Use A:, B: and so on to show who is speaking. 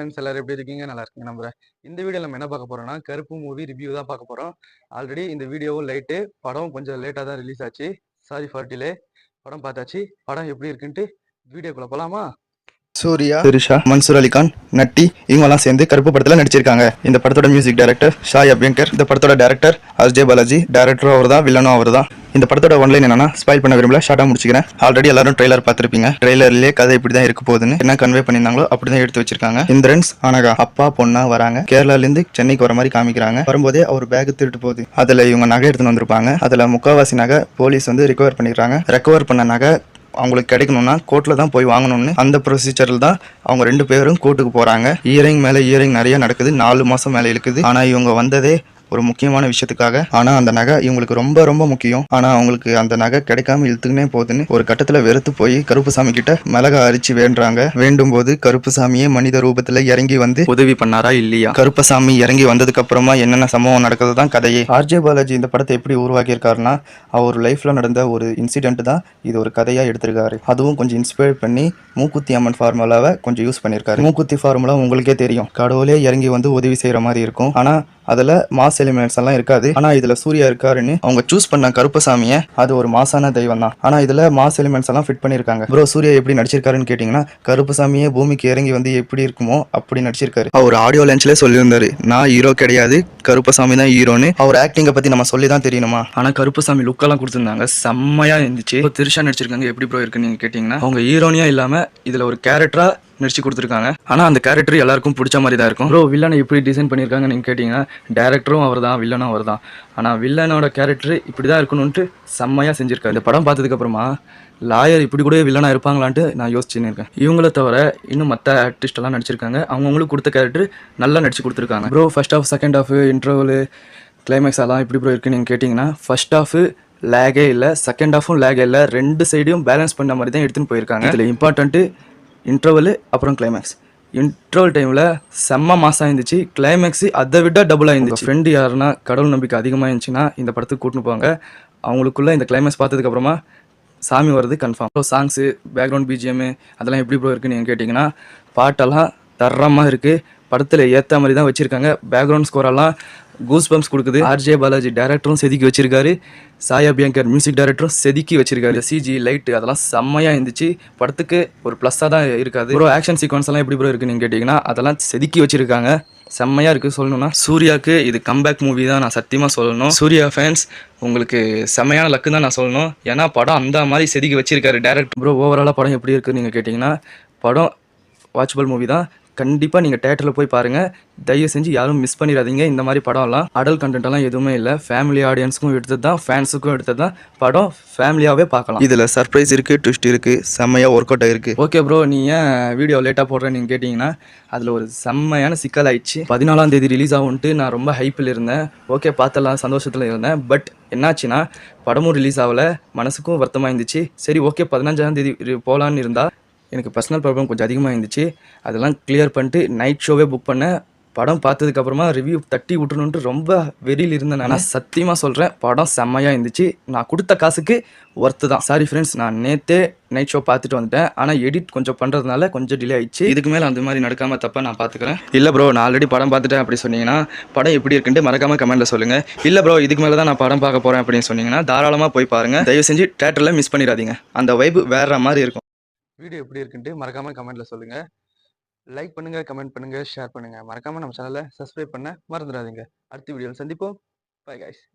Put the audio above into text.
A: Friends எல்லாரும் எப்படி இருக்கீங்க? நல்லா இருக்கீங்க நம்புறேன். இந்த வீடியோல நம்ம என்ன பார்க்க போறோம்னா, கருப்பு மூவி ரிவ்யூ தான் பார்க்க போறோம். ஆல்ரெடி இந்த வீடியோவும் லேட்டு. படம் கொஞ்சம் லேட்டா தான் ரிலீஸ் ஆச்சு. Sorry for delay. படம் பார்த்தாச்சு. படம் எப்படி இருக்குன்ட்டு வீடியோக்குள்ள போலாமா?
B: சூர்யா, திரிஷா, மன்சூர் அலிகான், நட்டி இவங்கெல்லாம் சேர்ந்து கருப்பு படத்துல நடிச்சிருக்காங்க. இந்த படத்தோட மியூசிக் டைரக்டர் ஷாய் அபியங்கர். இந்த படத்தோட டைரக்டர் அஜய் பாலாஜி. டைரக்டரும் அவர் தான், வில்லனும் அவர் தான். இந்த படத்தோட ஒன்லைன் என்னன்னா, ஸ்பாயில் பண்ண விரும்பல, ஷார்ட்டா முடிச்சுக்கிறேன். ஆல்ரெடி எல்லாரும் ட்ரெய்லர் பார்த்திருப்பீங்க. ட்ரெய்லர்லயே கதை இப்படி தான் இருக்க போகுதுன்னு என்ன கன்வே பண்ணியிருந்தாங்களோ அப்படிதான் எடுத்து வச்சிருக்காங்க. இந்திரன்ஸ் அனகா அப்பா பொண்ணா வராங்க. கேரளால இருந்து சென்னைக்கு வர மாதிரி காமிக்கிறாங்க. வரும்போதே அவர் பேக் திருட்டு போகுது. அதுல இவங்க நகை எடுத்துன்னு வந்திருப்பாங்க. அதுல முக்காவாசி நகை போலீஸ் வந்து ரிகவர் பண்ணிடுறாங்க. ரெக்கவர் பண்ண நகை அவங்களுக்கு கிடைக்கணும்னா கோர்ட்டில் தான் போய் வாங்கணும்னு அந்த ப்ரொசீஜரில் தான் அவங்க 2 பேரும் கோர்ட்டுக்கு போகிறாங்க. இயரிங் மேலே இயரிங் நிறைய நடக்குது. 4 மாதம் மேலே இருக்குது. ஆனால் இவங்க வந்ததே ஒரு முக்கியமான விஷயத்துக்காக. ஆனால் அந்த நகை இவங்களுக்கு ரொம்ப ரொம்ப முக்கியம். ஆனால் அவங்களுக்கு அந்த நகை கிடைக்காம இழுத்துக்கினே போகுதுன்னு ஒரு கட்டத்தில் வெறுத்து போய் கருப்புசாமி கிட்ட மிளகா அரிச்சு வேண்டுறாங்க. வேண்டும் போது கருப்புசாமியே மனித ரூபத்தில் இறங்கி வந்து உதவி பண்ணாரா இல்லையா? கருப்பசாமி இறங்கி வந்ததுக்கு அப்புறமா என்னென்ன சம்பவம் நடக்கிறது தான் கதையே. ஆர்ஜே பாலாஜி இந்த படத்தை எப்படி உருவாக்கியிருக்காருன்னா, அவர் லைஃப்ல நடந்த ஒரு இன்சிடென்ட் தான் இது ஒரு கதையாக எடுத்திருக்காரு. அதுவும் கொஞ்சம் இன்ஸ்பயர் பண்ணி மூக்குத்தி அம்மன் ஃபார்முலாவை கொஞ்சம் யூஸ் பண்ணியிருக்காரு. மூக்குத்தி ஃபார்முலா உங்களுக்கே தெரியும், கடவுளே இறங்கி வந்து உதவி செய்கிற மாதிரி இருக்கும். ஆனால் அதில் மாஸ் எலிமெண்ட்ஸ் எல்லாம் இருக்காது. ஆனால் இதில் சூர்யா இருக்காருன்னு அவங்க சூஸ் பண்ண கருப்பசாமியை அது ஒரு மாசான தெய்வம் தான். ஆனால் இதில் மாஸ் எலிமெண்ட்ஸ் எல்லாம் ஃபிட் பண்ணியிருக்காங்க. ப்ரோ சூர்யா எப்படி நடிச்சிருக்காருன்னு கேட்டிங்கன்னா, கருப்பசாமியே பூமிக்கு இறங்கி வந்து எப்படி இருக்குமோ அப்படி நடிச்சிருக்காரு. அவர் ஆடியோ லான்ச்லேயே சொல்லியிருந்தாரு, நான் ஹீரோ கிடையாது, கருப்பசாமி தான் ஹீரோன்னு. அவர் ஆக்டிங்கை பற்றி நம்ம சொல்லி தான் தெரியணுமா? ஆனால் கருப்பசாமி லுக்கெல்லாம் கொடுத்துருந்தாங்க, செம்மையாக இருந்துச்சு. திரிஷா நடிச்சிருக்காங்க, எப்படி ப்ரோ இருக்குன்னு நீங்கள் கேட்டிங்கன்னா, அவங்க ஹீரோனியாக இல்லாமல் இதில் ஒரு கேரக்டராக நடிச்சு கொடுத்துருக்காங்க. ஆனால் அந்த கேரக்டர் எல்லாருக்கும் பிடிச்ச மாதிரி தான் இருக்கும். ப்ரோ வில்லனை எப்படி டிசைன் பண்ணியிருக்காங்க நீங்கள் கேட்டிங்கன்னா, டேரக்டரும் அவர் தான், வில்லனும் அவர் தான். ஆனால் வில்லனோட கேரக்டர் இப்படி தான் இருக்கணும்ன்ட்டு செம்மையாக செஞ்சுருக்காரு. இந்த படம் பார்த்ததுக்கப்புறமா லாயர் இப்படி கூட வில்லனாக இருப்பாங்களான்ட்டு நான் யோசிச்சுன்னு இருக்கேன். இவங்கள தவிர இன்னும் மற்ற ஆர்டிஸ்டெல்லாம் நடிச்சிருக்காங்க. அவங்கவுங்களுக்கு கொடுத்த கேரக்டர் நல்லா நடிச்சு கொடுத்துருக்காங்க. Bro first half, second half, interval, climax எல்லாம் எப்படி ப்ரோ இருக்குன்னு நீங்கள் கேட்டிங்கன்னா, ஃபர்ஸ்ட் ஹாஃப் லேகே இல்லை, செகண்ட் ஹாஃபும் லேகே இல்லை. 2 சைடையும் பேலன்ஸ் பண்ண மாதிரி தான் எடுத்துன்னு போயிருக்காங்க. இதில் இம்பார்ட்டண்ட்டு இன்டர்வல் அப்புறம் கிளைமேக்ஸ். இன்டர்வல் டைமில் செம்ம மாசாக இருந்துச்சு. கிளைமேக்ஸு அதை விட டபுளாக இருந்துச்சு. ஃப்ரெண்டு யாருன்னா கடவுள் நம்பிக்கை அதிகமாக இருந்துச்சுன்னா இந்த படத்துக்கு கூட்டின்னு போவாங்க. அவங்களுக்குள்ள இந்த கிளைமேக்ஸ் பார்த்ததுக்கப்புறமா சாமி வர்றது confirm. Bro songs, background BGM அதெல்லாம் எப்படி ப்ரோ இருக்குன்னு நீங்கள் கேட்டிங்கன்னா, பாட்டெல்லாம் தரமாக இருக்குது. படத்தில் ஏற்ற மாதிரி தான் வச்சுருக்காங்க. பேக்ரவுண்ட் ஸ்கோரெல்லாம் கூஸ் பம்ப்ஸ் கொடுக்குது. ஆர்ஜே பாலாஜி டேரக்டரும் செதுக்கி வச்சிருக்காரு. சாய் அபியங்கர் மியூசிக் டைரக்டரும் செதுக்கி வச்சிருக்காரு. சிஜி லைட்டு அதெல்லாம் செம்மையாக இருந்துச்சு. படத்துக்கு ஒரு ப்ளஸ்ஸாக தான் இருக்காது. ப்ரோ ஆக்ஷன் சீக்வன்ஸ் எல்லாம் எப்படி ப்ரோ இருக்குன்னு நீங்கள் கேட்டிங்கன்னா, அதெல்லாம் செதுக்கி வச்சிருக்காங்க. செம்மையாக இருக்குது சொல்லணும்னா. சூர்யாவுக்கு இது கம்பேக் மூவி தான் நான் சத்தியமாக சொல்லணும். சூர்யா ஃபேன்ஸ் உங்களுக்கு செம்மையான லக்கு தான் நான் சொல்லணும். ஏன்னா படம் அந்த மாதிரி செதுக்கி வச்சிருக்காரு டேரக்டர். ப்ரோ ஓவராலாக படம் எப்படி இருக்குன்னு நீங்கள் கேட்டிங்கன்னா, படம் வாட்சபிள் மூவி தான். கண்டிப்பாக நீங்கள் தேட்டரில் போய் பாருங்கள். தயவு செஞ்சு யாரும் மிஸ் பண்ணிடாதீங்க. இந்த மாதிரி படம்லாம் அடல்ட் கண்டென்ட்லாம் எதுவுமே இல்லை. ஃபேமிலி ஆடியன்ஸுக்கும் எடுத்தது தான், ஃபேன்ஸுக்கும் எடுத்தது தான். படம் ஃபேமிலியாகவே பார்க்கலாம். இதில் சர்ப்ரைஸ் இருக்குது, ட்விஸ்ட் இருக்குது, செம்மையாக ஒர்க் அவுட் ஆகிருக்கு. ஓகே ப்ரோ, நீ ஏன் வீடியோ லேட்டாக போடுறேன்னு நீங்கள் கேட்டிங்கன்னா, அதில் ஒரு செம்மையான சிக்கல் ஆயிடுச்சு. 14ஆம் தேதி ரிலீஸ் ஆகும்ன்ட்டு நான் ரொம்ப ஹைப்பில் இருந்தேன். ஓகே பார்த்தலாம், சந்தோஷத்தில் இருந்தேன். பட் என்னாச்சுன்னா படமும் ரிலீஸ் ஆகலை. மனசுக்கும் வருத்தமாக இருந்துச்சு. சரி ஓகே 15ஆம் தேதி போகலான்னு இருந்தால் எனக்கு பர்சனல் ப்ராப்ளம் கொஞ்சம் அதிகமாக இருந்துச்சு. அதெல்லாம் கிளியர் பண்ணிட்டு நைட் ஷோவே புக் பண்ணேன். படம் பார்த்ததுக்கப்புறமா ரிவ்யூ தட்டி விட்டுணுன்ட்டு ரொம்ப வெறியில் இருந்தேன். நான் சத்தியமாக சொல்கிறேன், படம் செம்மையாக இருந்துச்சு. நான் கொடுத்த காசுக்கு ஒர்த்து தான். சாரி ஃப்ரெண்ட்ஸ், நான் நேற்றே நைட் ஷோ பார்த்துட்டு வந்துட்டேன். ஆனால் எடிட் கொஞ்சம் பண்ணுறதுனால கொஞ்சம் டிலே ஆயிடுச்சு. இதுக்கு மேலே அந்த மாதிரி நடக்காமல் தப்பாக நான் பார்த்துக்கிறேன். இல்லை ப்ரோ நான் ஆல்ரெடி படம் பார்த்துட்டேன் அப்படி சொன்னீங்கன்னா, படம் எப்படி இருக்குன்ட்டு மறக்காமல் கமெண்ட்டில் சொல்லுங்கள். இல்லை ப்ரோ இதுக்கு மேலே தான் நான் படம் பார்க்க போகிறேன் அப்படின்னு சொன்னீங்கன்னா, தாராளமாக போய் பாருங்கள். தயவு செஞ்சு தேட்டரில் மிஸ் பண்ணிடாதீங்க. அந்த வைப்பு வேறு மாதிரி இருக்கும்.
A: வீடியோ எப்படி இருக்குன்ட்டு மறக்காம கமெண்ட்ல சொல்லுங்க. லைக் பண்ணுங்க, கமெண்ட் பண்ணுங்க, ஷேர் பண்ணுங்க. மறக்காம நம்ம சேனலை சப்ஸ்கிரைப் பண்ண மறந்துடாதீங்க. அடுத்த வீடியோவில் சந்திப்போம். Bye guys.